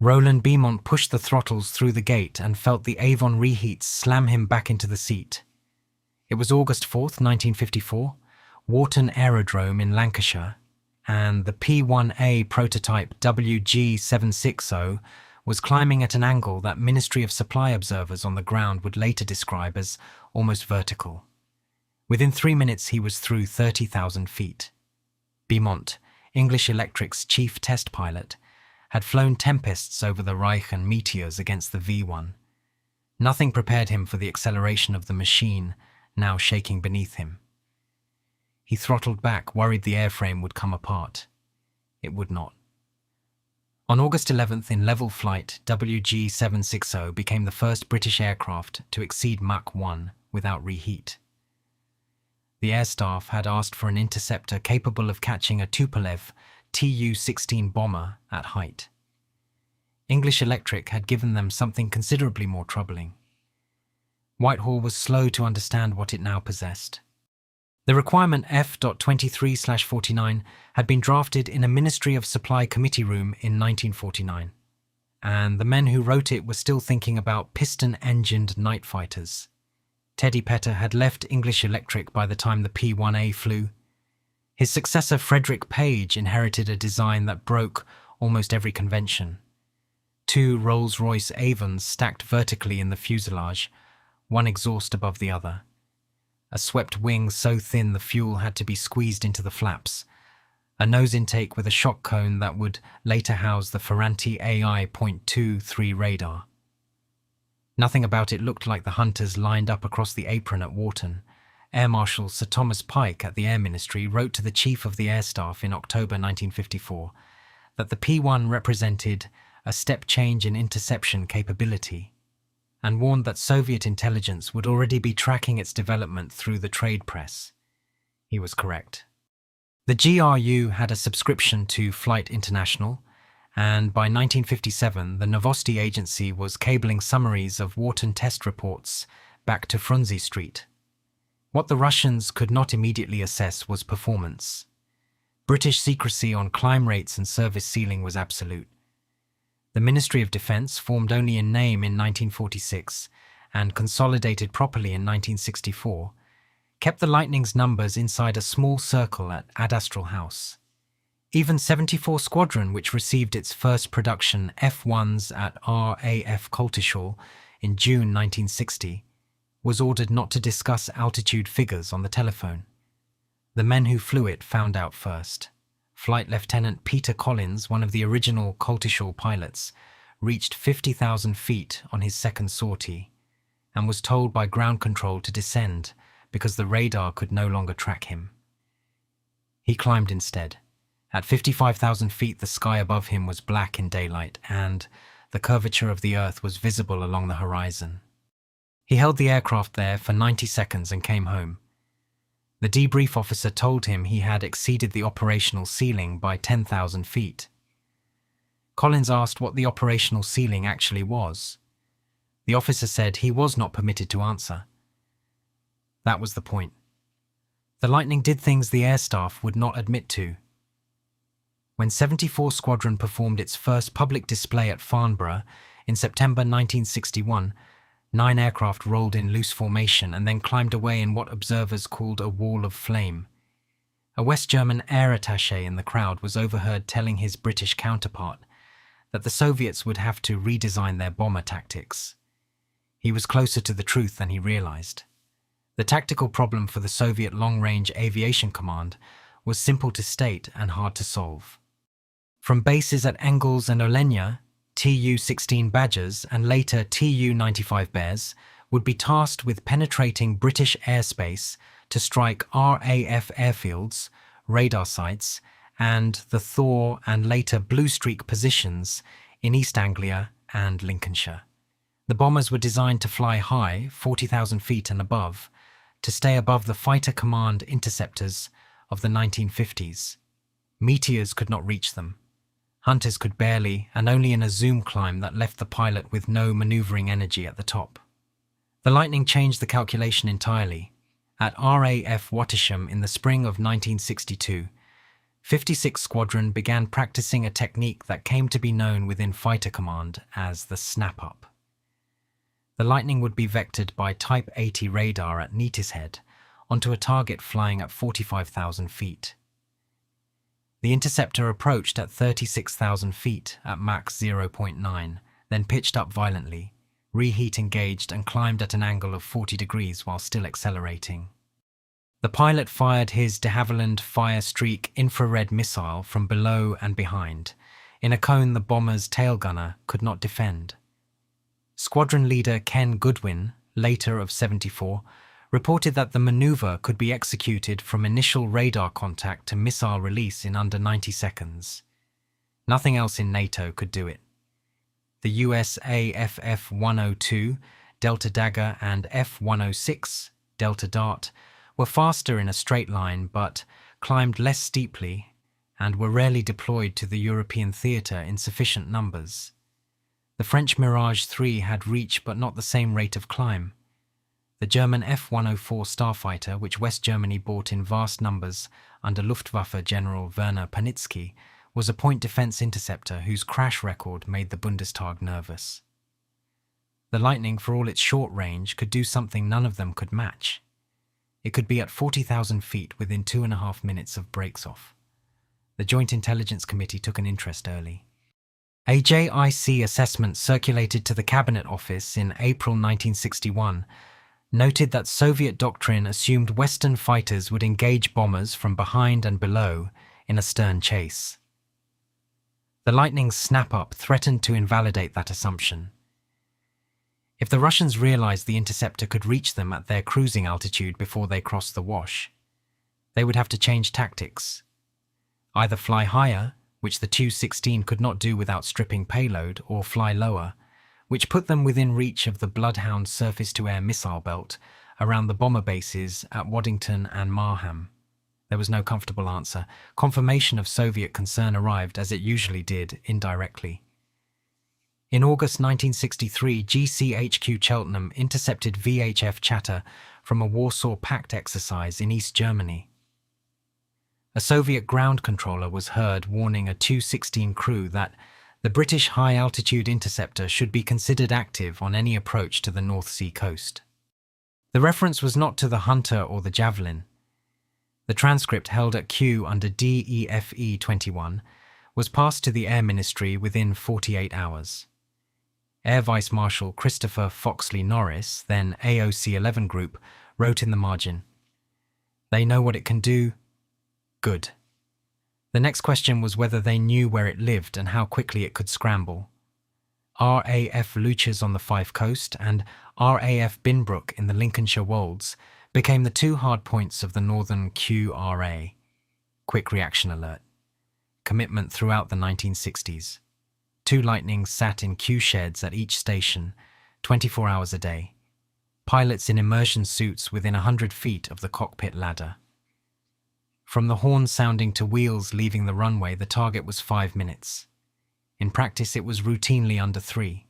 Roland Beaumont pushed the throttles through the gate and felt the Avon reheats slam him back into the seat. It was August 4th, 1954, Warton Aerodrome in Lancashire, and the P-1A prototype WG-760 was climbing at an angle that Ministry of Supply observers on the ground would later describe as almost vertical. Within 3 minutes he was through 30,000 feet. Beaumont, English Electric's chief test pilot, had flown Tempests over the Reich and Meteors against the V-1. Nothing prepared him for the acceleration of the machine, now shaking beneath him. He throttled back, worried the airframe would come apart. It would not. On August 11th, in level flight, WG-760 became the first British aircraft to exceed Mach 1 without reheat. The air staff had asked for an interceptor capable of catching a Tupolev Tu-16 bomber at height. English Electric had given them something considerably more troubling. Whitehall was slow to understand what it now possessed. The requirement F.23/49 had been drafted in a Ministry of Supply committee room in 1949, and the men who wrote it were still thinking about piston-engined night fighters. Teddy Petter had left English Electric by the time the P-1A flew. His successor Frederick Page inherited a design that broke almost every convention. 2 Rolls-Royce Avons stacked vertically in the fuselage, one exhaust above the other. A swept wing so thin the fuel had to be squeezed into the flaps. A nose intake with a shock cone that would later house the Ferranti AI.23 radar. Nothing about it looked like the hunters lined up across the apron at Warton. Air Marshal Sir Thomas Pike at the Air Ministry wrote to the Chief of the Air Staff in October 1954 that the P-1 represented a step change in interception capability, and warned that Soviet intelligence would already be tracking its development through the trade press. He was correct. The GRU had a subscription to Flight International, and by 1957 the Novosti Agency was cabling summaries of Warton test reports back to Frunze Street. What the Russians could not immediately assess was performance. British secrecy on climb rates and service ceiling was absolute. The Ministry of Defence, formed only in name in 1946 and consolidated properly in 1964, kept the Lightning's numbers inside a small circle at Adastral House. Even 74 Squadron, which received its first production F-1s at RAF Coltishall in June 1960, was ordered not to discuss altitude figures on the telephone. The men who flew it found out first. Flight Lieutenant Peter Collins, one of the original Coltishall pilots, reached 50,000 feet on his second sortie and was told by ground control to descend because the radar could no longer track him. He climbed instead. At 55,000 feet, the sky above him was black in daylight, and the curvature of the earth was visible along the horizon. He held the aircraft there for 90 seconds and came home. The debrief officer told him he had exceeded the operational ceiling by 10,000 feet. Collins asked what the operational ceiling actually was. The officer said he was not permitted to answer. That was the point. The Lightning did things the air staff would not admit to. When 74 Squadron performed its first public display at Farnborough in September 1961, 9 aircraft rolled in loose formation and then climbed away in what observers called a wall of flame. A West German air attaché in the crowd was overheard telling his British counterpart that the Soviets would have to redesign their bomber tactics. He was closer to the truth than he realized. The tactical problem for the Soviet Long-Range Aviation Command was simple to state and hard to solve. From bases at Engels and Olenia, Tu-16 Badgers and later Tu-95 Bears would be tasked with penetrating British airspace to strike RAF airfields, radar sites, and the Thor and later Blue Streak positions in East Anglia and Lincolnshire. The bombers were designed to fly high, 40,000 feet and above, to stay above the fighter command interceptors of the 1950s. Meteors could not reach them. Hunters could barely, and only in a zoom climb that left the pilot with no maneuvering energy at the top. The Lightning changed the calculation entirely. At RAF Wattisham in the spring of 1962, 56 Squadron began practicing a technique that came to be known within Fighter Command as the snap-up. The Lightning would be vectored by Type 80 radar at Neatishead onto a target flying at 45,000 feet. The interceptor approached at 36,000 feet at Mach 0.9, then pitched up violently, reheat engaged and climbed at an angle of 40 degrees while still accelerating. The pilot fired his de Havilland Fire Streak infrared missile from below and behind, in a cone the bomber's tail gunner could not defend. Squadron leader Ken Goodwin, later of 74, reported that the maneuver could be executed from initial radar contact to missile release in under 90 seconds. Nothing else in NATO could do it. The US AFF-102, Delta Dagger, and F-106, Delta Dart, were faster in a straight line but climbed less steeply and were rarely deployed to the European theatre in sufficient numbers. The French Mirage 3 had reach but not the same rate of climb. The German F-104 Starfighter, which West Germany bought in vast numbers under Luftwaffe General Werner Panitzky, was a point defence interceptor whose crash record made the Bundestag nervous. The Lightning, for all its short range, could do something none of them could match. It could be at 40,000 feet within 2.5 minutes of breaks off. The Joint Intelligence Committee took an interest early. A JIC assessment circulated to the Cabinet Office in April 1961 noted that Soviet doctrine assumed Western fighters would engage bombers from behind and below in a stern chase. The Lightning's snap-up threatened to invalidate that assumption. If the Russians realized the interceptor could reach them at their cruising altitude before they crossed the Wash, they would have to change tactics. Either fly higher, which the Tu-16 could not do without stripping payload, or fly lower, which put them within reach of the Bloodhound surface-to-air missile belt around the bomber bases at Waddington and Marham. There was no comfortable answer. Confirmation of Soviet concern arrived, as it usually did, indirectly. In August 1963, GCHQ Cheltenham intercepted VHF chatter from a Warsaw Pact exercise in East Germany. A Soviet ground controller was heard warning a Tu-16 crew that the British high-altitude interceptor should be considered active on any approach to the North Sea coast. The reference was not to the Hunter or the Javelin. The transcript held at Kew under DEFE 21 was passed to the Air Ministry within 48 hours. Air Vice Marshal Christopher Foxley Norris, then AOC 11 Group, wrote in the margin, "They know what it can do? Good." The next question was whether they knew where it lived and how quickly it could scramble. RAF Luchas on the Fife Coast and RAF Binbrook in the Lincolnshire Wolds became the two hard points of the Northern QRA. Quick reaction alert. Commitment throughout the 1960s. Two Lightnings sat in Q sheds at each station, 24 hours a day. Pilots in immersion suits within 100 feet of the cockpit ladder. From the horn sounding to wheels leaving the runway, the target was 5 minutes. In practice, it was routinely under 3.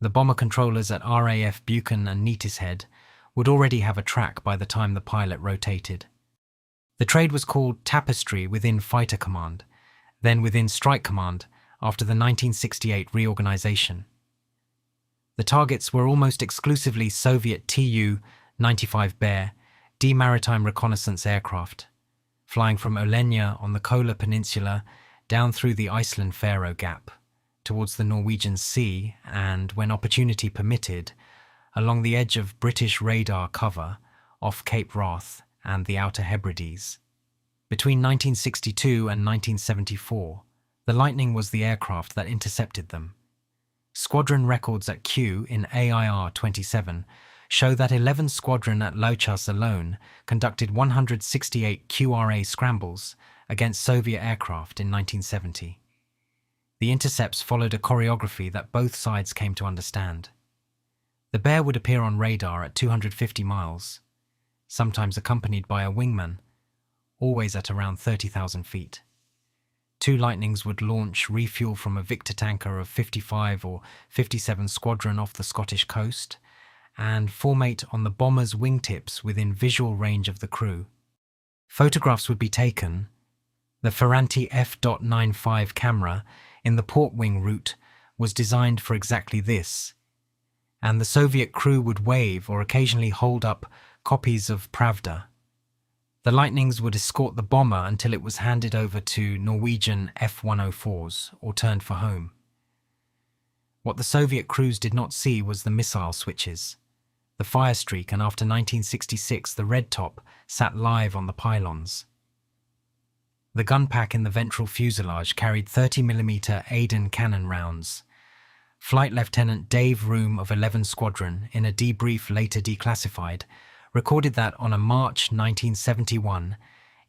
The bomber controllers at RAF Buchan and Neatishead would already have a track by the time the pilot rotated. The trade was called Tapestry within Fighter Command, then within Strike Command after the 1968 reorganization. The targets were almost exclusively Soviet Tu-95 Bear, D-maritime reconnaissance aircraft, flying from Olenia on the Kola Peninsula down through the Iceland-Faroe Gap, towards the Norwegian Sea and, when opportunity permitted, along the edge of British radar cover off Cape Wrath and the Outer Hebrides. Between 1962 and 1974, the Lightning was the aircraft that intercepted them. Squadron records at Kew in AIR 27 show that 11 Squadron at Luchas alone conducted 168 QRA scrambles against Soviet aircraft in 1970. The intercepts followed a choreography that both sides came to understand. The Bear would appear on radar at 250 miles, sometimes accompanied by a wingman, always at around 30,000 feet. Two Lightnings would launch, refuel from a Victor tanker of 55 or 57 Squadron off the Scottish coast, and formate on the bomber's wingtips within visual range of the crew. Photographs would be taken, The Ferranti F.95 camera in the port wing route was designed for exactly this, and the Soviet crew would wave or occasionally hold up copies of Pravda. The Lightnings would escort the bomber until it was handed over to Norwegian F-104s or turned for home. What the Soviet crews did not see was the missile switches, the fire streak, and after 1966 the red top sat live on the pylons. The gun pack in the ventral fuselage carried 30mm Aden cannon rounds. Flight Lieutenant Dave Room of 11 Squadron, in a debrief later declassified, recorded that on a March 1971,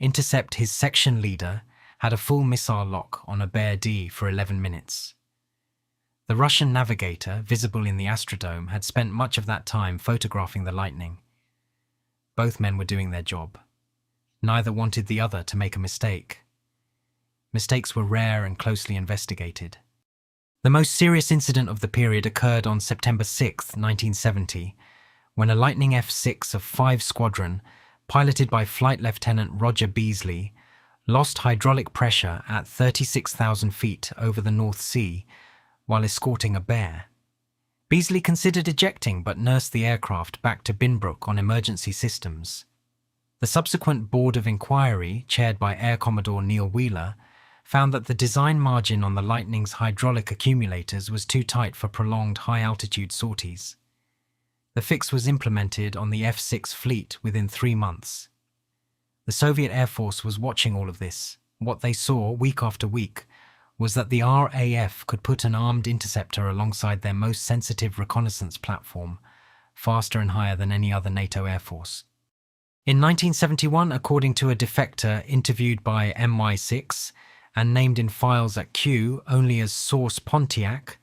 Intercept, his section leader, had a full missile lock on a Bear D for 11 minutes. The Russian navigator, visible in the Astrodome, had spent much of that time photographing the Lightning. Both men were doing their job. Neither wanted the other to make a mistake. Mistakes were rare and closely investigated. The most serious incident of the period occurred on September 6, 1970, when a Lightning F-6 of 5 Squadron, piloted by Flight Lieutenant Roger Beasley, lost hydraulic pressure at 36,000 feet over the North Sea while escorting a Bear. Beasley considered ejecting but nursed the aircraft back to Binbrook on emergency systems. The subsequent Board of Inquiry, chaired by Air Commodore Neil Wheeler, found that the design margin on the Lightning's hydraulic accumulators was too tight for prolonged high-altitude sorties. The fix was implemented on the F-6 fleet within 3 months. The Soviet Air Force was watching all of this. What they saw, week after week, was that the RAF could put an armed interceptor alongside their most sensitive reconnaissance platform, faster and higher than any other NATO air force. In 1971, according to a defector interviewed by MI6 and named in files at Q only as Source Pontiac,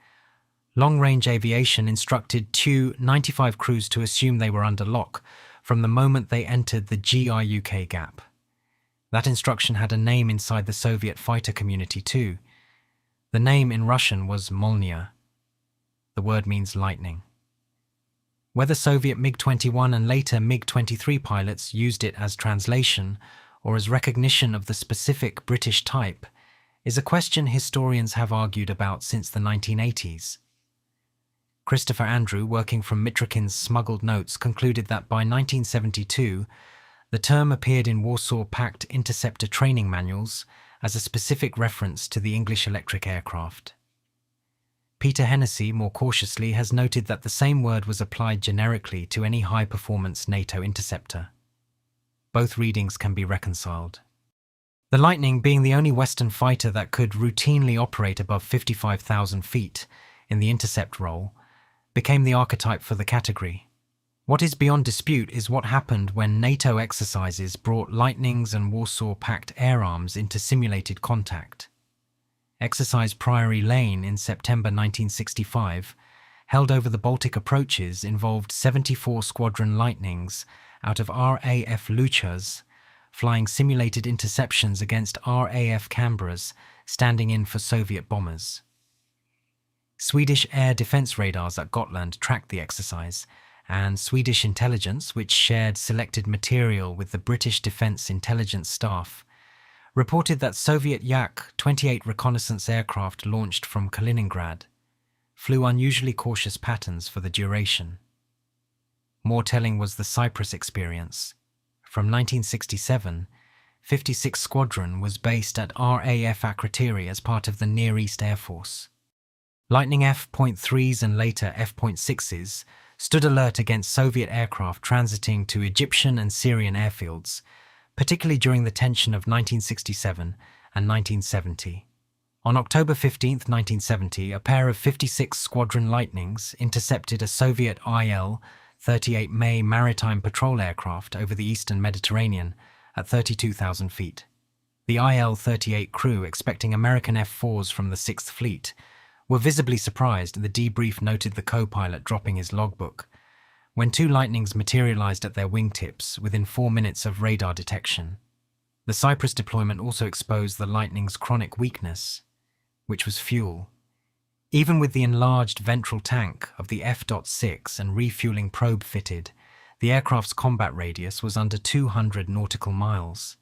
Long-Range Aviation instructed Tu-95 crews to assume they were under lock from the moment they entered the GRUK gap. That instruction had a name inside the Soviet fighter community too. The name in Russian was Molniya. The word means lightning. Whether Soviet MiG-21 and later MiG-23 pilots used it as translation or as recognition of the specific British type is a question historians have argued about since the 1980s. Christopher Andrew, working from Mitrokhin's smuggled notes, concluded that by 1972, the term appeared in Warsaw Pact interceptor training manuals as a specific reference to the English electric aircraft. Peter Hennessy, more cautiously, has noted that the same word was applied generically to any high-performance NATO interceptor. Both readings can be reconciled. The Lightning, being the only Western fighter that could routinely operate above 55,000 feet in the intercept role, became the archetype for the category. What is beyond dispute is what happened when NATO exercises brought Lightnings and Warsaw Pact air arms into simulated contact. Exercise Priory Lane in September 1965, held over the Baltic approaches, involved 74 Squadron Lightnings out of RAF Luchas, flying simulated interceptions against RAF Canberras, standing in for Soviet bombers. Swedish air defense radars at Gotland tracked the exercise, and Swedish intelligence, which shared selected material with the British Defence Intelligence Staff, reported that Soviet Yak-28 reconnaissance aircraft launched from Kaliningrad flew unusually cautious patterns for the duration. More telling was the Cyprus experience. From 1967, 56 Squadron was based at RAF Akrotiri as part of the Near East Air Force. Lightning F.3s and later F.6s stood alert against Soviet aircraft transiting to Egyptian and Syrian airfields, particularly during the tension of 1967 and 1970. On October 15, 1970, a pair of 56 Squadron Lightnings intercepted a Soviet IL-38 May maritime patrol aircraft over the eastern Mediterranean at 32,000 feet. The IL-38 crew, expecting American F-4s from the 6th Fleet, were visibly surprised, and the debrief noted the co-pilot dropping his logbook when 2 Lightnings materialized at their wingtips within 4 minutes of radar detection. The Cyprus deployment also exposed the Lightning's chronic weakness, which was fuel. Even with the enlarged ventral tank of the F.6 and refueling probe fitted, the aircraft's combat radius was under 200 nautical miles.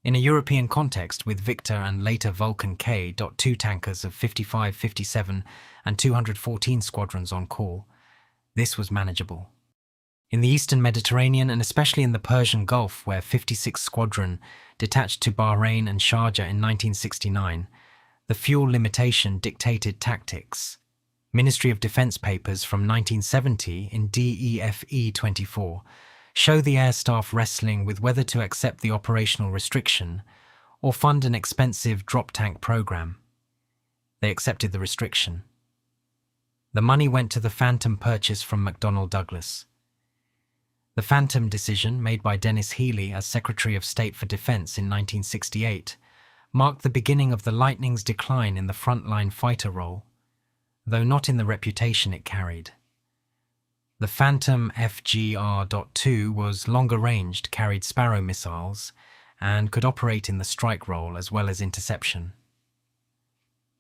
In a European context with Victor and later Vulcan K.2 tankers of 55, 57 and 214 squadrons on call, this was manageable. In the Eastern Mediterranean and especially in the Persian Gulf, where 56 Squadron detached to Bahrain and Sharjah in 1969, the fuel limitation dictated tactics. Ministry of Defence papers from 1970 in DEFE 24 show the air staff wrestling with whether to accept the operational restriction or fund an expensive drop tank program. They accepted the restriction. The money went to the Phantom purchase from McDonnell Douglas. The Phantom decision, made by Dennis Healey as Secretary of State for Defence in 1968, marked the beginning of the Lightning's decline in the frontline fighter role, though not in the reputation it carried. The Phantom FGR.2 was longer-ranged, carried Sparrow missiles, and could operate in the strike role as well as interception.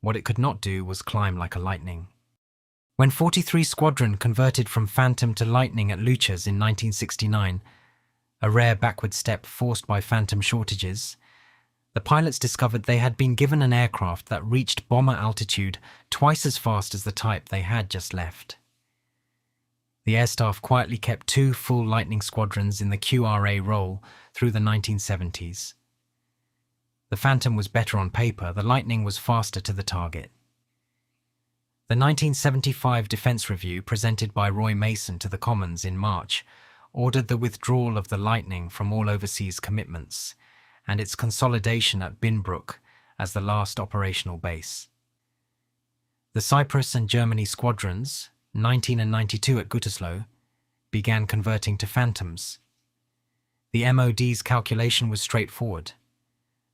What it could not do was climb like a Lightning. When 43 Squadron converted from Phantom to Lightning at Luchas in 1969, a rare backward step forced by Phantom shortages, the pilots discovered they had been given an aircraft that reached bomber altitude twice as fast as the type they had just left. The air staff quietly kept 2 full Lightning squadrons in the QRA role through the 1970s. The Phantom was better on paper, the Lightning was faster to the target. The 1975 Defence Review, presented by Roy Mason to the Commons in March, ordered the withdrawal of the Lightning from all overseas commitments and its consolidation at Binbrook as the last operational base. The Cyprus and Germany squadrons, 19 and 92 at Gütersloh, began converting to Phantoms. The MOD's calculation was straightforward.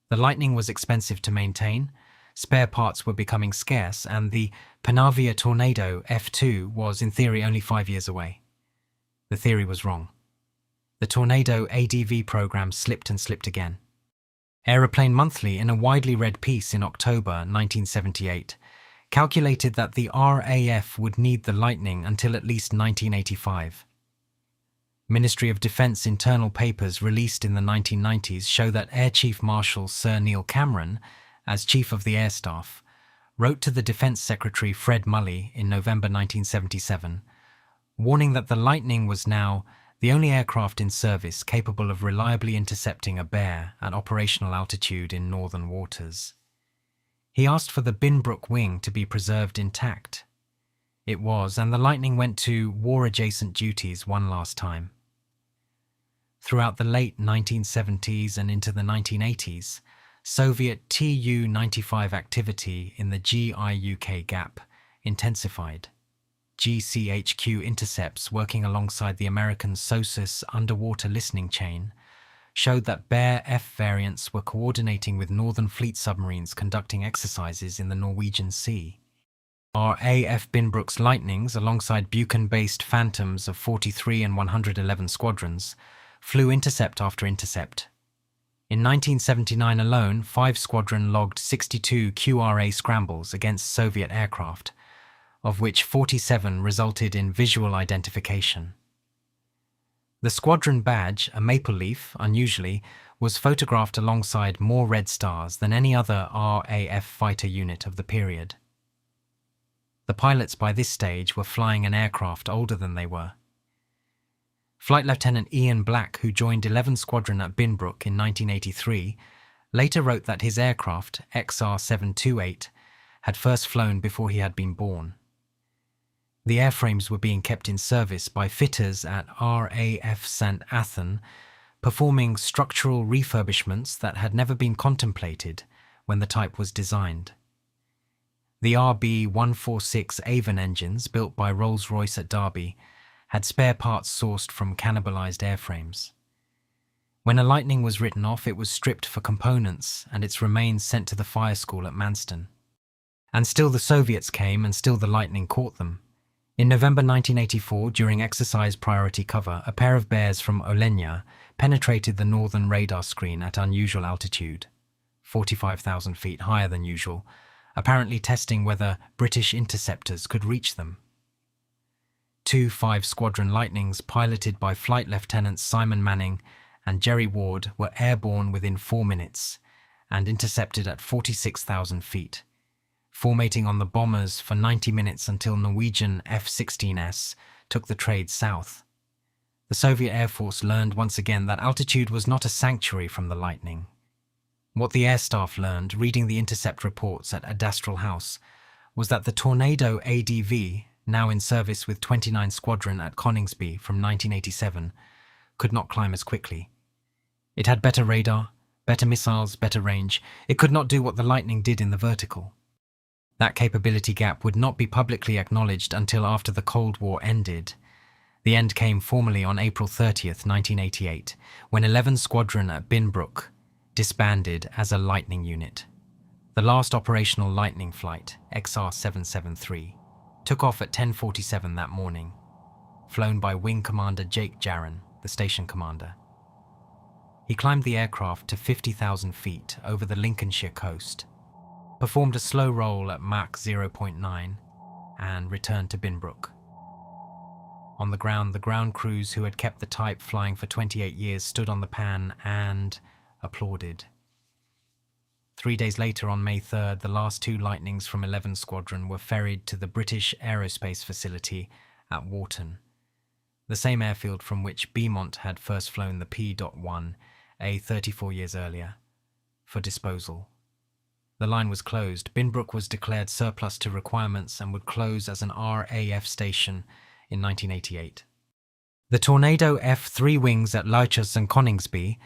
The Lightning was expensive to maintain, spare parts were becoming scarce, and the Panavia Tornado F2 was, in theory, only 5 years away. The theory was wrong. The Tornado ADV program slipped and slipped again. Aeroplane Monthly, in a widely read piece in October 1978, calculated that the RAF would need the Lightning until at least 1985. Ministry of Defence internal papers released in the 1990s show that Air Chief Marshal Sir Neil Cameron, as Chief of the Air Staff, wrote to the Defence Secretary Fred Mulley in November 1977, warning that the Lightning was now the only aircraft in service capable of reliably intercepting a bear at operational altitude in northern waters. He asked for the Binbrook wing to be preserved intact. It was, and the Lightning went to war-adjacent duties one last time. Throughout the late 1970s and into the 1980s, Soviet Tu-95 activity in the GI-UK gap intensified. GCHQ intercepts working alongside the American SOSUS underwater listening chain showed that Bear F variants were coordinating with Northern Fleet submarines conducting exercises in the Norwegian Sea. RAF Binbrook's Lightnings, alongside Buchan-based Phantoms of 43 and 111 squadrons, flew intercept after intercept. In 1979 alone, 5 Squadron logged 62 QRA scrambles against Soviet aircraft, of which 47 resulted in visual identification. The squadron badge, a maple leaf, unusually, was photographed alongside more red stars than any other RAF fighter unit of the period. The pilots by this stage were flying an aircraft older than they were. Flight Lieutenant Ian Black, who joined 11 Squadron at Binbrook in 1983, later wrote that his aircraft, XR-728, had first flown before he had been born. The airframes were being kept in service by fitters at RAF St Athan, performing structural refurbishments that had never been contemplated when the type was designed. The RB146 Avon engines, built by Rolls-Royce at Derby, had spare parts sourced from cannibalized airframes. When a Lightning was written off, it was stripped for components and its remains sent to the fire school at Manston. And still the Soviets came, and still the Lightning caught them. In November 1984, during exercise priority cover, a pair of Bears from Olenia penetrated the northern radar screen at unusual altitude, 45,000 feet higher than usual, apparently testing whether British interceptors could reach them. 2 5 Squadron Lightnings, piloted by Flight Lieutenants Simon Manning and Jerry Ward were airborne within 4 minutes and intercepted at 46,000 feet, formating on the bombers for 90 minutes until Norwegian F-16s took the trade south. The Soviet Air Force learned once again that altitude was not a sanctuary from the lightning. What the air staff learned, reading the intercept reports at Adastral House, was that the Tornado ADV, now in service with 29 Squadron at Coningsby from 1987, could not climb as quickly. It had better radar, better missiles, better range. It could not do what the Lightning did in the vertical. That capability gap would not be publicly acknowledged until after the Cold War ended. The end came formally on April 30th, 1988, when 11 Squadron at Binbrook disbanded as a Lightning unit. The last operational Lightning flight, XR-773, took off at 10:47 that morning, flown by Wing Commander Jake Jarron, the station commander. He climbed the aircraft to 50,000 feet over the Lincolnshire coast, performed a slow roll at Mach 0.9, and returned to Binbrook. On the ground crews who had kept the type flying for 28 years stood on the pan and applauded. 3 days later, on May 3rd, the last 2 Lightnings from 11 Squadron were ferried to the British aerospace facility at Wharton, the same airfield from which Beaumont had first flown the P.1, a 34 years earlier, for disposal. The line was closed. Binbrook was declared surplus to requirements and would close as an RAF station in 1988. The Tornado F-3 wings at Leicester and Coningsby,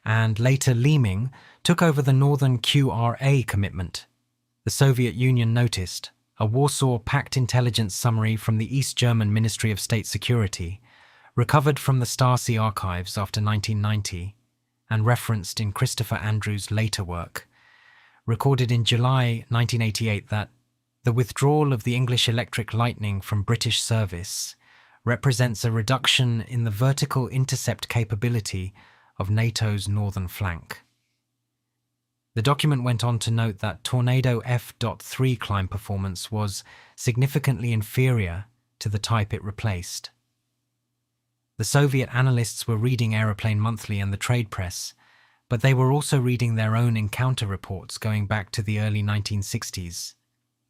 and later Leeming, took over the Northern QRA commitment. The Soviet Union noticed a Warsaw Pact intelligence summary from the East German Ministry of State Security, recovered from the Stasi archives after 1990, and referenced in Christopher Andrews' later work, recorded in July 1988 that the withdrawal of the English Electric Lightning from British service represents a reduction in the vertical intercept capability of NATO's northern flank. The document went on to note that Tornado F.3 climb performance was significantly inferior to the type it replaced. The Soviet analysts were reading Aeroplane Monthly and the trade press, but they were also reading their own encounter reports going back to the early 1960s.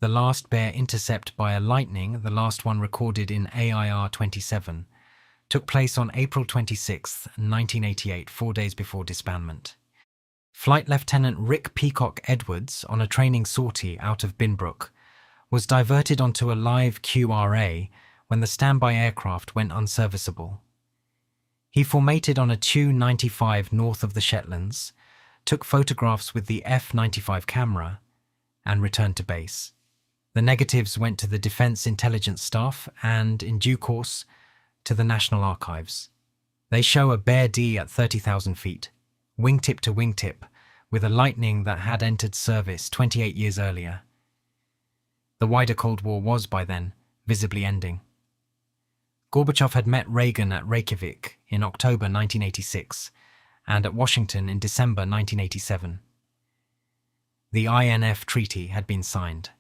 The last Bear intercept by a Lightning, the last one recorded in AIR-27, took place on April 26, 1988, 4 days before disbandment. Flight Lieutenant Rick Peacock Edwards, on a training sortie out of Binbrook, was diverted onto a live QRA when the standby aircraft went unserviceable. He formated on a Tu-95 north of the Shetlands, took photographs with the F-95 camera, and returned to base. The negatives went to the Defence Intelligence Staff and, in due course, to the National Archives. They show a Bear D at 30,000 feet, wingtip to wingtip, with a Lightning that had entered service 28 years earlier. The wider Cold War was, by then, visibly ending. Gorbachev had met Reagan at Reykjavik in October 1986 and at Washington in December 1987. The INF Treaty had been signed.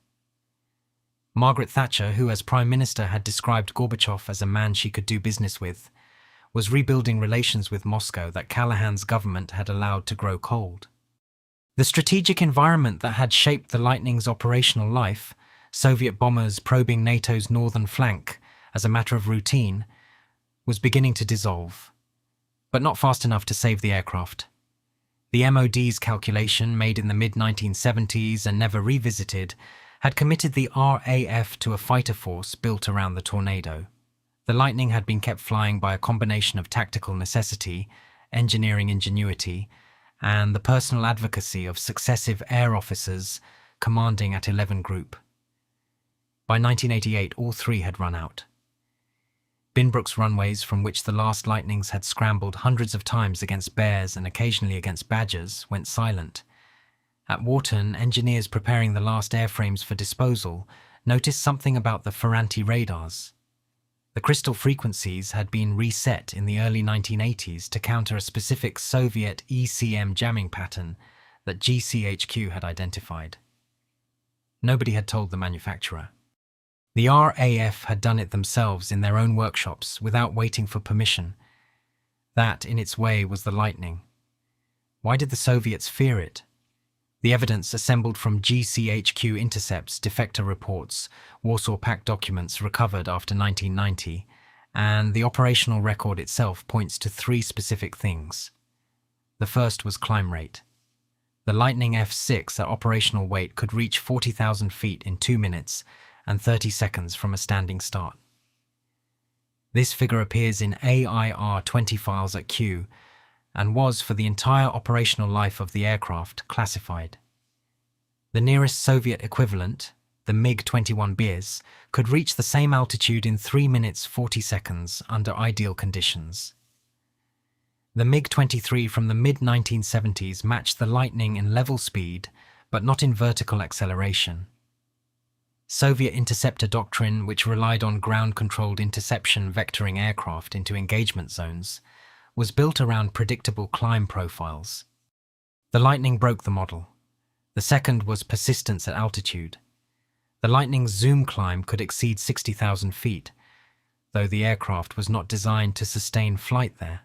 Margaret Thatcher, who as Prime Minister had described Gorbachev as a man she could do business with, was rebuilding relations with Moscow that Callahan's government had allowed to grow cold. The strategic environment that had shaped the Lightning's operational life, Soviet bombers probing NATO's northern flank as a matter of routine, was beginning to dissolve, but not fast enough to save the aircraft. The MOD's calculation, made in the mid-1970s and never revisited, had committed the RAF to a fighter force built around the Tornado. The Lightning had been kept flying by a combination of tactical necessity, engineering ingenuity, and the personal advocacy of successive air officers commanding at 11 Group. By 1988, all 3 had run out. Binbrook's runways, from which the last Lightnings had scrambled hundreds of times against bears and occasionally against badgers, went silent. At Wharton, engineers preparing the last airframes for disposal noticed something about the Ferranti radars. The crystal frequencies had been reset in the early 1980s to counter a specific Soviet ECM jamming pattern that GCHQ had identified. Nobody had told the manufacturer. The RAF had done it themselves in their own workshops without waiting for permission. That, in its way, was the Lightning. Why did the Soviets fear it? The evidence assembled from GCHQ intercepts, defector reports, Warsaw Pact documents recovered after 1990, and the operational record itself points to three specific things. The first was climb rate. The Lightning F-6 at operational weight could reach 40,000 feet in 2 minutes and 30 seconds from a standing start. This figure appears in AIR-20 files at Q and was, for the entire operational life of the aircraft, classified. The nearest Soviet equivalent, the MiG-21Bs, could reach the same altitude in 3 minutes 40 seconds under ideal conditions. The MiG-23 from the mid-1970s matched the Lightning in level speed, but not in vertical acceleration. Soviet interceptor doctrine, which relied on ground-controlled interception vectoring aircraft into engagement zones, was built around predictable climb profiles. The Lightning broke the model. The second was persistence at altitude. The Lightning's zoom climb could exceed 60,000 feet, though the aircraft was not designed to sustain flight there.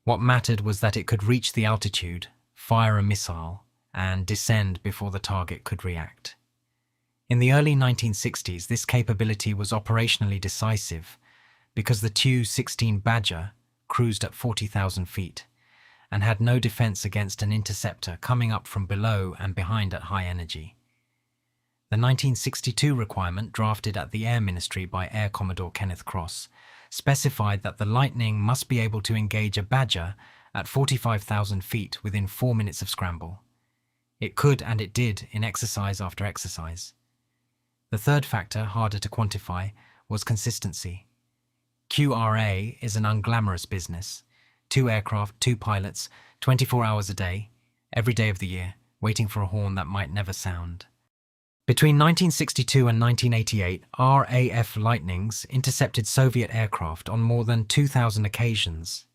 What mattered was that it could reach the altitude, fire a missile, and descend before the target could react. In the early 1960s, this capability was operationally decisive because the Tu-16 Badger cruised at 40,000 feet and had no defense against an interceptor coming up from below and behind at high energy. The 1962 requirement, drafted at the Air Ministry by Air Commodore Kenneth Cross, specified that the Lightning must be able to engage a Badger at 45,000 feet within 4 minutes of scramble. It could, and it did, in exercise after exercise. The third factor, harder to quantify, was consistency. QRA is an unglamorous business. 2 aircraft, 2 pilots, 24 hours a day, every day of the year, waiting for a horn that might never sound. Between 1962 and 1988, RAF Lightnings intercepted Soviet aircraft on more than 2,000 occasions.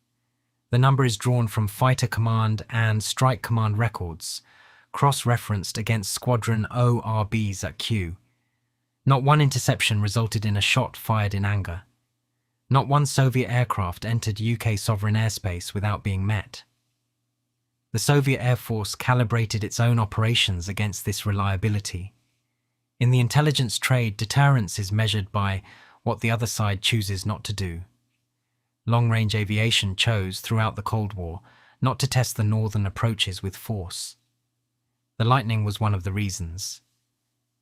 The number is drawn from Fighter Command and Strike Command records, cross-referenced against Squadron ORBs at Q. Not one interception resulted in a shot fired in anger. Not one Soviet aircraft entered UK sovereign airspace without being met. The Soviet Air Force calibrated its own operations against this reliability. In the intelligence trade, deterrence is measured by what the other side chooses not to do. Long-range aviation chose, throughout the Cold War, not to test the northern approaches with force. The Lightning was one of the reasons.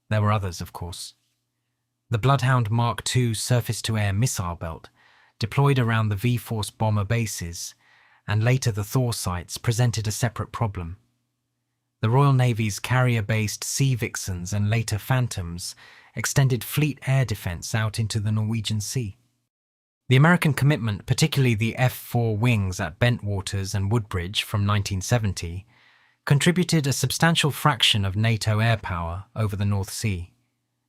There were others, of course. The Bloodhound Mark II surface-to-air missile belt, deployed around the V-Force bomber bases, and later the Thor sites, presented a separate problem. The Royal Navy's carrier-based Sea Vixens and later Phantoms extended fleet air defense out into the Norwegian Sea. The American commitment, particularly the F-4 wings at Bentwaters and Woodbridge from 1970, contributed a substantial fraction of NATO air power over the North Sea.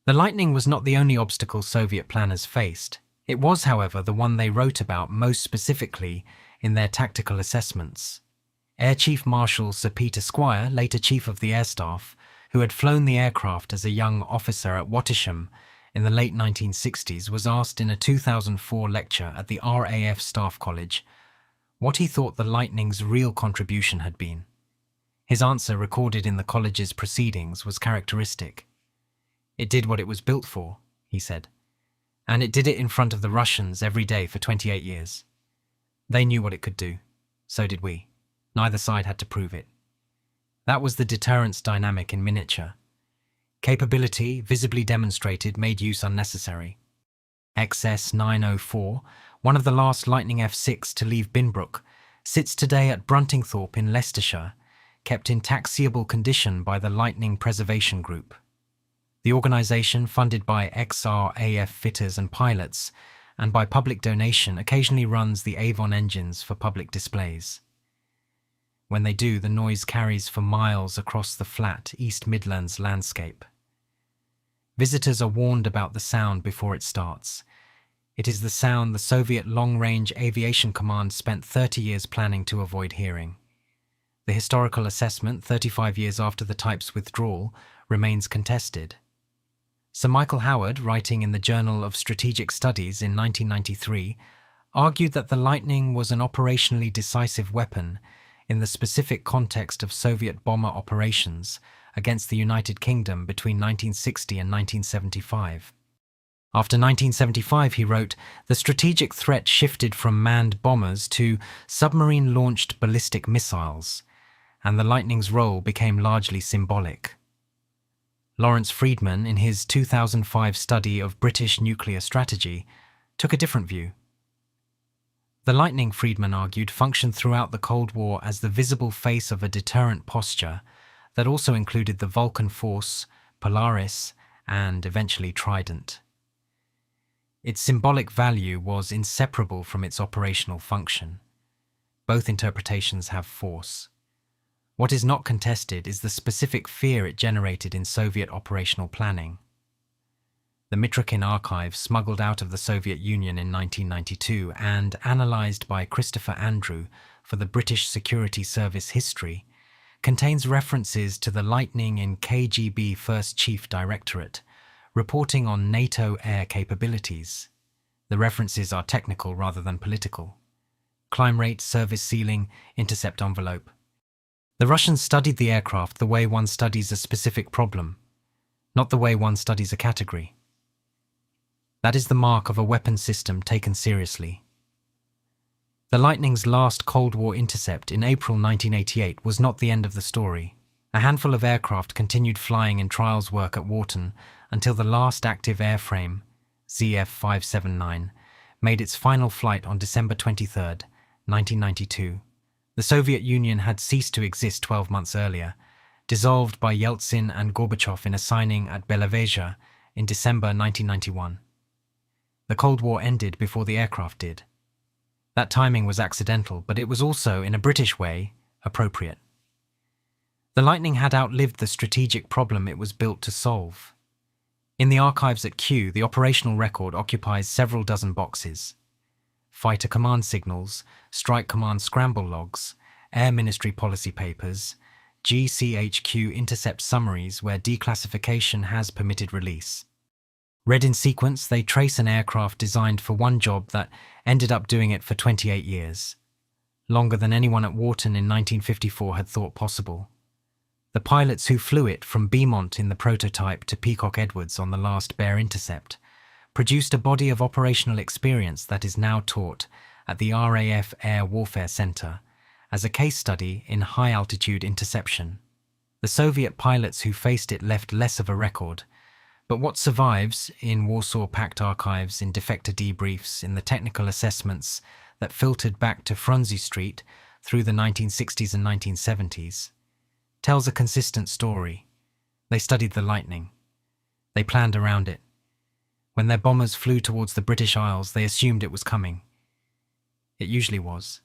The Lightning was not the only obstacle Soviet planners faced. It was, however, the one they wrote about most specifically in their tactical assessments. Air Chief Marshal Sir Peter Squire, later Chief of the Air Staff, who had flown the aircraft as a young officer at Wattisham in the late 1960s, was asked in a 2004 lecture at the RAF Staff College what he thought the Lightning's real contribution had been. His answer, recorded in the college's proceedings, was characteristic. "It did what it was built for," he said, "and it did it in front of the Russians every day for 28 years. They knew what it could do. So did we. Neither side had to prove it." That was the deterrence dynamic in miniature. Capability, visibly demonstrated, made use unnecessary. XS-904, one of the last Lightning F-6 to leave Binbrook, sits today at Bruntingthorpe in Leicestershire, kept in taxiable condition by the Lightning Preservation Group. The organisation, funded by ex-RAF fitters and pilots, and by public donation, occasionally runs the Avon engines for public displays. When they do, the noise carries for miles across the flat East Midlands landscape. Visitors are warned about the sound before it starts. It is the sound the Soviet Long-Range Aviation Command spent 30 years planning to avoid hearing. The historical assessment, 35 years after the type's withdrawal, remains contested. Sir Michael Howard, writing in the Journal of Strategic Studies in 1993, argued that the Lightning was an operationally decisive weapon in the specific context of Soviet bomber operations against the United Kingdom between 1960 and 1975. After 1975, he wrote, the strategic threat shifted from manned bombers to submarine-launched ballistic missiles, and the Lightning's role became largely symbolic. Lawrence Freedman, in his 2005 study of British nuclear strategy, took a different view. The Lightning, Freedman argued, functioned throughout the Cold War as the visible face of a deterrent posture that also included the Vulcan Force, Polaris, and eventually Trident. Its symbolic value was inseparable from its operational function. Both interpretations have force. What is not contested is the specific fear it generated in Soviet operational planning. The Mitrokhin archive, smuggled out of the Soviet Union in 1992 and analysed by Christopher Andrew for the British Security Service History, contains references to the Lightning in KGB First Chief Directorate, reporting on NATO air capabilities. The references are technical rather than political. Climb rate, service ceiling, intercept envelope. The Russians studied the aircraft the way one studies a specific problem, not the way one studies a category. That is the mark of a weapon system taken seriously. The Lightning's last Cold War intercept in April 1988 was not the end of the story. A handful of aircraft continued flying in trials work at Wharton until the last active airframe, ZF-579, made its final flight on December 23, 1992. The Soviet Union had ceased to exist 12 months earlier, dissolved by Yeltsin and Gorbachev in a signing at Belavezha in December 1991. The Cold War ended before the aircraft did. That timing was accidental, but it was also, in a British way, appropriate. The Lightning had outlived the strategic problem it was built to solve. In the archives at Kew, the operational record occupies several dozen boxes. Fighter command signals, strike command scramble logs, Air Ministry policy papers, GCHQ intercept summaries where declassification has permitted release. Read in sequence, they trace an aircraft designed for one job that ended up doing it for 28 years, longer than anyone at Wharton in 1954 had thought possible. The pilots who flew it from Beaumont in the prototype to Peacock Edwards on the last Bear intercept produced a body of operational experience that is now taught at the RAF Air Warfare Center as a case study in high-altitude interception. The Soviet pilots who faced it left less of a record, but what survives in Warsaw Pact archives, in defector debriefs, in the technical assessments that filtered back to Frunze Street through the 1960s and 1970s, tells a consistent story. They studied the Lightning. They planned around it. When their bombers flew towards the British Isles, they assumed it was coming. It usually was.